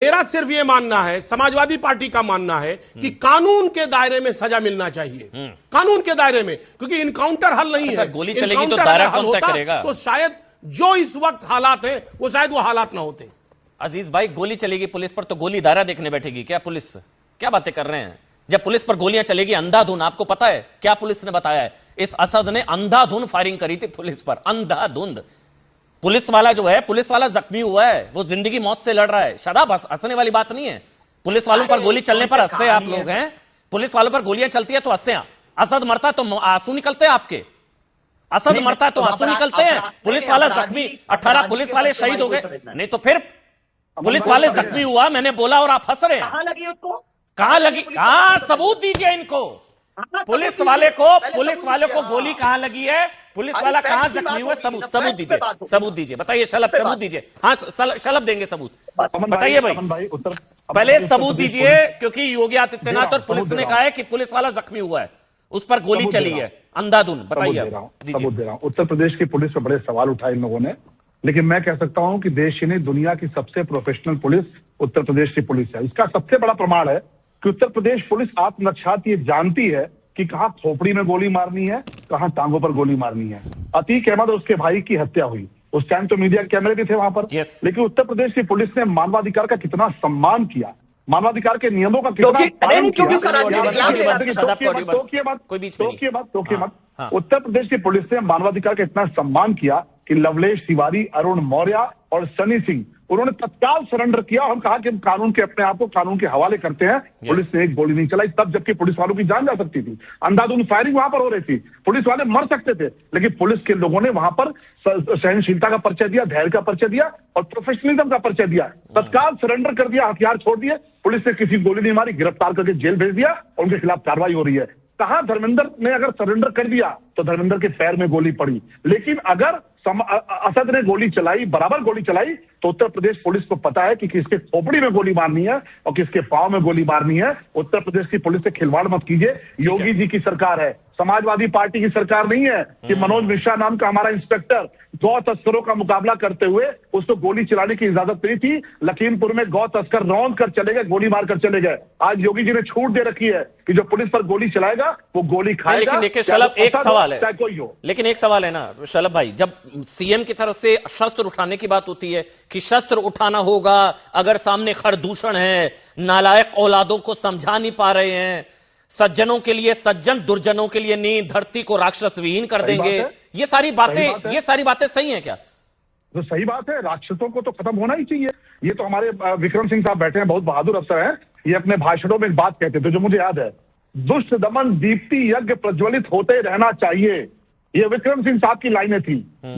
मेरा सिर्फ ये मानना है, समाजवादी पार्टी का मानना है कि कानून के दायरे में सजा मिलना चाहिए, कानून के दायरे में, क्योंकि इनकाउंटर हल नहीं है। गोली चलेगी तो दायरा कौन तय करेगा? तो शायद जो इस वक्त हालात है वो शायद वो हालात ना होते। अजीज भाई, गोली चलेगी पुलिस पर तो गोली दायरा देखने बैठेगी क्या पुलिस? क्या बातें कर रहे हैं? जब पुलिस पर गोलियां चलेगी अंधाधुन, आपको पता है क्या पुलिस ने बताया है? इस असद ने अंधाधुन फायरिंग करी थी पुलिस पर, अंधाधुंध। पुलिस वाला जो है, पुलिस वाला जख्मी हुआ है, वो जिंदगी मौत से लड़ रहा है। शादाब, हंसने वाली बात नहीं है। पुलिस वालों पर गोली चलने पर हंसते आप लोग हैं, पुलिस वालों पर गोलियां चलती है तो हंसते हैं। असद मरता है तो आंसू निकलते हैं आपके, असद मरता है तो आंसू निकलते हैं। पुलिस वाला जख्मी, 18 पुलिस वाले शहीद हो गए, नहीं तो फिर पुलिस वाले जख्मी हुआ, मैंने बोला और आप हंस रहे हैं। कहां लगी उसको? कहां लगी? कहां? सबूत दीजिए इनको। पुलिस वाले को गोली कहां लगी है? पुलिस वाला कहां जख्मी हुआ? सबूत दीजिए, सबूत दीजिए, बताइए शलभ, सबूत दीजिए। हाँ, शलभ देंगे सबूत, बताइए भाई, पहले सबूत दीजिए, क्योंकि योगी आदित्यनाथ और पुलिस ने कहा है कि पुलिस वाला जख्मी हुआ है, उस पर गोली चली है अंधाधुन। बताइए, सबूत दे रहा हूं। उत्तर प्रदेश की पुलिस पर बड़े सवाल उठाए इन लोगों ने, लेकिन मैं कह सकता हूं कि देश ही नहीं दुनिया की सबसे प्रोफेशनल पुलिस उत्तर प्रदेश की पुलिस है। इसका सबसे बड़ा प्रमाण है कि उत्तर प्रदेश पुलिस आत्मरक्षात ये जानती है कि कहां खोपड़ी में गोली मारनी है, कहां टांगों पर गोली मारनी है। अतीक अहमद और उसके भाई की हत्या हुई, उस टाइम तो मीडिया कैमरे भी थे वहां पर, लेकिन उत्तर प्रदेश की पुलिस ने मानवाधिकार का कितना सम्मान किया, मानवाधिकार के नियमों का कितना पालन किया। उत्तर प्रदेश की पुलिस ने मानवाधिकार का इतना सम्मान किया कि लवलेश तिवारी, अरुण मौर्य और सनी सिंह, उन्होंने तत्काल सरेंडर किया। हम कहा कि हम कानून के अपने आप को कानून के हवाले करते हैं। पुलिस ने एक गोली नहीं चलाई तब, जबकि पुलिस वालों की जान जा सकती थी। अंधाधुंध फायरिंग वहां पर हो रही थी, पुलिस वाले मर सकते थे, लेकिन पुलिस के लोगों ने वहां पर सहनशीलता का परिचय दिया, धैर्य का परिचय दिया और प्रोफेशनलिज्म का परिचय दिया। तत्काल सरेंडर कर दिया, हथियार छोड़ दिए, पुलिस ने किसी गोली नहीं मारी, गिरफ्तार करके जेल भेज दिया और उनके खिलाफ कार्रवाई हो रही है। कहा धर्मेंद्र ने अगर सरेंडर कर दिया तो धर्मेंद्र के पैर में गोली पड़ी, लेकिन अगर असद ने गोली चलाई, बराबर गोली चलाई, तो उत्तर प्रदेश पुलिस को पता है कि किसके खोपड़ी में गोली मारनी है और किसके पांव में गोली मारनी है। उत्तर प्रदेश की पुलिस से खिलवाड़ मत कीजिए। योगी जी की सरकार है, समाजवादी पार्टी की सरकार नहीं है कि मनोज मिश्रा नाम का हमारा इंस्पेक्टर गौ तस्करों का मुकाबला करते हुए उसको गोली चलाने की इजाजत नहीं थी। लखीमपुर में गौ तस्कर रौंद कर चले गए, गोली मार कर चले गए। आज योगी जी ने छूट दे रखी है कि जो पुलिस पर गोली चलाएगा वो गोली खाएगा। लेकिन शलभ, एक सवाल है, कोई हो, लेकिन एक सवाल है ना शलभ भाई, जब सीएम की तरफ से शस्त्र उठाने की बात होती है कि शस्त्र उठाना होगा अगर सामने खरदूषण है, नालायक औलादों को समझा नहीं पा रहे हैं, सज्जनों के लिए सज्जन, दुर्जनों के लिए नींद, धरती को राक्षस विहीन कर देंगे, ये सारी बातें सही हैं क्या? तो सही बात है, राक्षसों को तो खत्म होना ही चाहिए। ये तो हमारे विक्रम सिंह साहब बैठे हैं, बहुत बहादुर अफसर हैं, ये अपने भाषणों में एक बात कहते थे जो मुझे याद है, दुष्ट दमन दीप्ति यज्ञ प्रज्वलित होते रहना चाहिए। ये विक्रम सिंह साहब की लाइनें थी,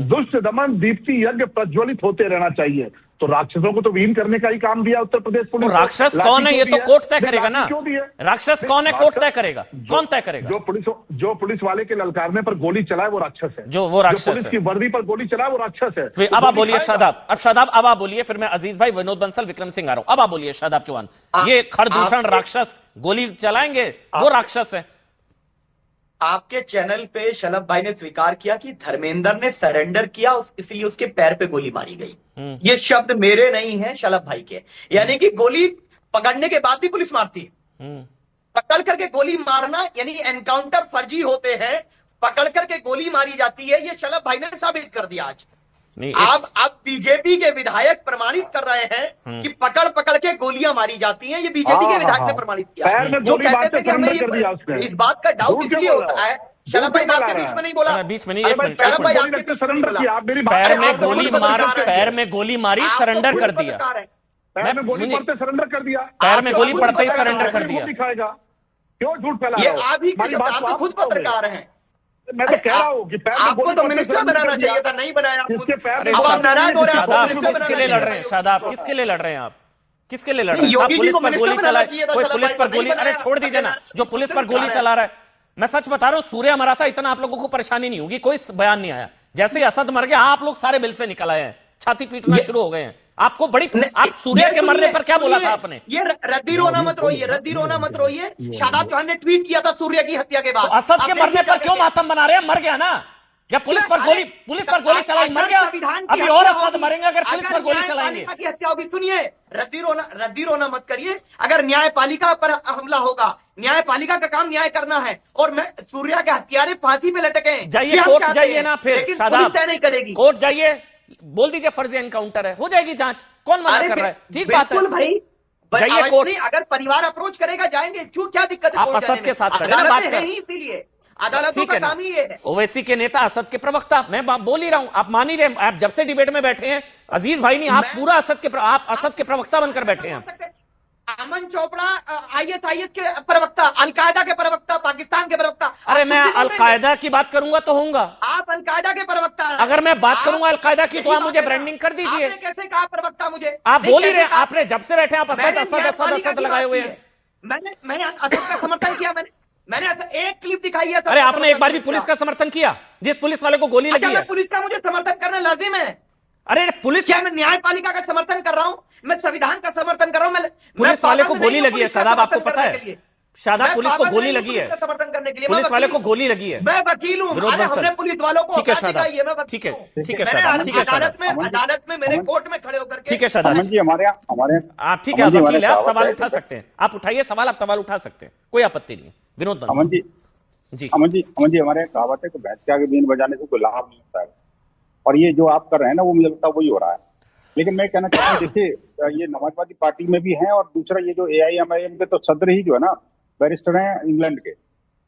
दुष्ट दमन दीप्ति यज्ञ प्रज्वलित होते रहना चाहिए। तो राक्षसों को तो विहीन करने का ही काम दिया उत्तर प्रदेश पुलिस। तो राक्षस कौन है ये तो कोर्ट तय करेगा ना। राक्षस कौन है कोर्ट तय करेगा, कौन तय करेगा? जो पुलिस वाले के ललकारने पर गोली चलाए वो राक्षस है, जो वो राक्षस पुलिस की वर्दी पर गोली चलाए वो राक्षस है। फिर अब आप बोलिए शादाब, अब आप बोलिए, फिर मैं अजीज भाई, विनोद बंसल, विक्रम सिंह आ रहा हूं। अब आप बोलिए शादाब चौहान, ये खरदूषण राक्षस गोली चलाएंगे वो राक्षस है। आपके चैनल पे शलभ भाई ने स्वीकार किया कि धर्मेंद्र ने सरेंडर किया, इसलिए उसके पैर पे गोली मारी गई। ये शब्द मेरे नहीं है, शलभ भाई के। यानी कि गोली पकड़ने के बाद भी पुलिस मारती है। पकड़ करके गोली मारना यानी एनकाउंटर फर्जी होते हैं, पकड़ करके गोली मारी जाती है, ये शलभ भाई ने साबित कर दिया आज। अब बीजेपी के विधायक प्रमाणित कर रहे हैं कि पकड़ पकड़ के गोलियां मारी जाती हैं, ये बीजेपी के विधायक ने प्रमाणित किया। जो कहते थे कि हमें इस बात का डाउट इसलिए होता है, शलभ भाई आपके बीच में नहीं बोला, बीच में नहीं, शलभ भाई आपके सरेंडर किया, आप मेरी पैर में गोली मारी, सरेंडर कर दिया, पैर में गोली पड़ते सरेंडर कर दिया, पैर में गोली पड़ते ही सरेंडर कर दिया। दिखाएगा क्यों झूठ फैला? ये आप ही आप खुद पत्रकार हैं। मैं तो कह रहा हूँ कि आपको तो मिनिस्टर बनाना चाहिए था, नहीं बनाया। किसके लिए लड़ रहे हैं शादाब, किसके लिए लड़ रहे हैं आप, किसके लिए लड़ रहे हैं? पुलिस पर गोली चला, कोई पुलिस पर गोली, अरे छोड़ दीजिए ना, जो पुलिस पर गोली चला रहा है। मैं सच बता रहा हूं, सूर्य मरा था, इतना आप लोगों को परेशानी नहीं होगी, कोई बयान नहीं आया। जैसे ही असद मर गया, आप लोग सारे बिल से निकल आए हैं, छाती पीटना शुरू हो गए हैं। आपको बड़ी, आप सूर्य के मरने पर क्या बोला था आपने? ये रद्दी रोना मत रोइए, रद्दी रोना मत रोइए। शादाब चौहान ने ट्वीट किया था सूर्य की हत्या के बाद। तो असद के मरने पर क्यों मातम बना रहे हैं? मर गया ना, क्या पुलिस पर गोली चलाई मर गया? अभी और असद मरेंगे अगर पुलिस पर गोली चलाएंगे। न्यायपालिका की हत्या होगी। सुनिए, रद्दी रोना मत करिए। अगर न्यायपालिका पर हमला होगा, न्यायपालिका का काम न्याय करना है, और मैं सूर्या के हत्यारे फांसी पे लटके हैं, जाइए ये हम कोर्ट चाहते जाइए हैं, ना, फिर लेकिन शादाब पुलिस तय नहीं करेगी। कोर्ट जाइए, बोल दीजिए फर्जी एनकाउंटर है, हो जाएगी जांच, कौन मना कर रहा है? ठीक बात है, बिल्कुल भाई, जाइए कोर्ट। अगर परिवार अप्रोच करेगा जाएंगे, क्यों, क्या दिक्कत है? आप कोर्ट असद जाने के में? साथ करें ना अदालत बात में कर। है ही, इसीलिए अदालतों ठीक का है ना, काम ही ये है। ओवैसी के नेता, असद के प्रवक्ता, मैं बोल ही रहा हूं, आप मान ही रहे, आप जब से डिबेट में बैठे हैं अजीज भाई नहीं, आप पूरा आप असद के प्रवक्ता बनकर बैठे हैं। अमन चोपड़ा आईएसआईएस के प्रवक्ता, अलकायदा के प्रवक्ता, पाकिस्तान के प्रवक्ता। अरे आप मैं कुछ भी नहीं अलकायदा की बात करूंगा तो होऊंगा, देंगे। आप अलकायदा के प्रवक्ता हैं। अगर मैं बात आप- करूंगा अलकायदा की तो यही आप मुझे बात है ना। ब्रांडिंग कर दीजिए। आपने कैसे कहा प्रवक्ता मुझे? आप नहीं, बोल ही कैसे रहे, कहा? आपने जब से बैठे आप असद मैंने असद असद न्यायपालिका असद की लगाए बात हुए की हैं। है। मैंने असद का समर्थन किया। मैंने एक क्लिप दिखाई है असद अरे का आपने एक बार भी समर्थन पुलिस किया। का समर्थन किया जिस पुलिस वाले को गोली अच्छा, लगी मैं है? पुलिस का मुझे समर्थन करना लाजिम है? अरे पुलिस क्या मैं न्यायपालिका का समर्थन कर रहा हूं? मैं संविधान का समर्थन कर रहा हूं। मैं पुलिस वाले को पागल गोली नहीं हूं लगी है पुलिस का शादाब, आपको समर्थन पता करने है? के लिए। शादाब मैं पुलिस को पागल गोली नहीं हूं लगी है, पुलिस का समर्थन करने के लिए। मैं पुलिस वाले वकील को हूं। गोली लगी है। मैं वकील हूं। विरोध अरे बंसल। हमने पुलिस वालों को ठीक है औकात शादाब, दिखाई है। मैं वकील ठीक है, हूं। ठीक है मैंने शादाब, ठीक है अदालत शादाब, में मेरे कोर्ट में खड़े होकर के ठीक है शादाब, अमन जी हमारे आप ठीक है, अमन जी, वकील है, आप हमारे सवाल कहावत उठा है- सकते हैं, आप उठाइए सवाल, आप सवाल उठा सकते हैं, कोई आपत्ति नहीं है। विनोद अमन बंसल जी जी, अमन जी हमारे कहावत है कि भैंस के आगे बीन बजाने से कोई लाभ नहीं होता है, और ये जो आप कर रहे हैं ना वो मुझे लगता है वही हो रहा है। लेकिन मैं कहना चाहता हूँ, देखिए ये समाजवादी पार्टी में भी है, और दूसरा ये जो AIMIM के तो सदर ही जो है ना बैरिस्टर हैं इंग्लैंड के,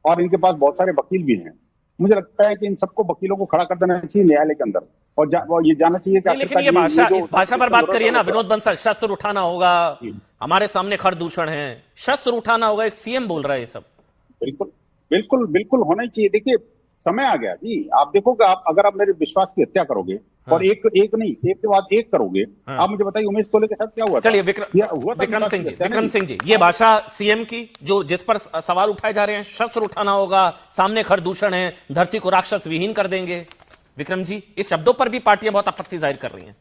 और इनके पास बहुत सारे वकील भी हैं। मुझे लगता है कि इन सबको वकीलों को खड़ा कर देना चाहिए न्यायालय के अंदर, और ये जानना चाहिए कि नहीं, लेकिन आखिरकार ये भाषा, जो इस भाषा पर बात करिए ना जरूरत है, विनोद बंसल। शस्त्र उठाना होगा, हमारे सामने खर दूषण है, शस्त्र उठाना होगा, एक सीएम बोल रहा है ये सब। बिल्कुल बिल्कुल बिल्कुल होना ही चाहिए। देखिए समय आ गया जी, आप देखोगे, आप अगर आप मेरे विश्वास की हत्या करोगे और एक नहीं, एक के बाद एक करोगे, आप मुझे बताइए उमेश तोले के साथ क्या हुआ था? चलिए या हुआ था विक्रम विश्वास सिंह की जी, हत्या, विक्रम नहीं? सिंह जी, ये भाषा सीएम की जो जिस पर सवाल उठाए जा रहे हैं, शस्त्र उठाना होगा, सामने खर दूषण है, धरती को राक्षस विहीन कर देंगे, विक्रम जी इस शब्दों पर भी पार्टियां बहुत आपत्ति जाहिर कर रही हैं।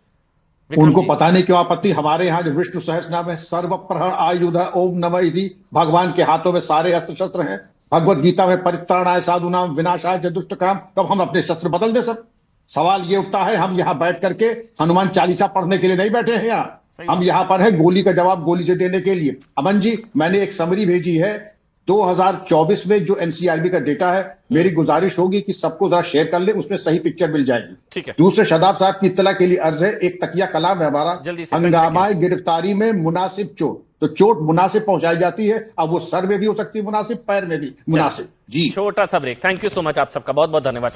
विक्रम उनको जी, पता नहीं क्यों आपत्ति। हमारे यहाँ जो विष्णु सहस्रनाम है, सर्व प्रहर आयुध ओम नमः इति, भगवान के हाथों में सारे अस्त्र शस्त्र हैं। भगवत गीता में परित्राणाय साधुनाम विनाशाय च दुष्ट काम, तब हम अपने शस्त्र बदल दे सब। सवाल ये उठता है, हम यहाँ बैठ करके हनुमान चालीसा पढ़ने के लिए नहीं बैठे हैं यहाँ, हम यहाँ पर है गोली का जवाब गोली से देने के लिए। अमन जी मैंने एक समरी भेजी है 2024 में जो NCRB का डेटा है, मेरी गुजारिश होगी कि सबको जरा शेयर कर ले, उसमें सही पिक्चर मिल जाएगी। ठीक है, दूसरे शादाब साहब की इत्तला के लिए अर्ज है, एक तकिया कलाम है हमारा, जल्दी से, हंगामा 10 seconds। गिरफ्तारी में मुनासिब चोट, तो चोट मुनासिब पहुंचाई जाती है, अब वो सर में भी हो सकती है मुनासिब, पैर में भी मुनासिब। जी छोटा सा break, thank you so much, आप सबका बहुत बहुत धन्यवाद।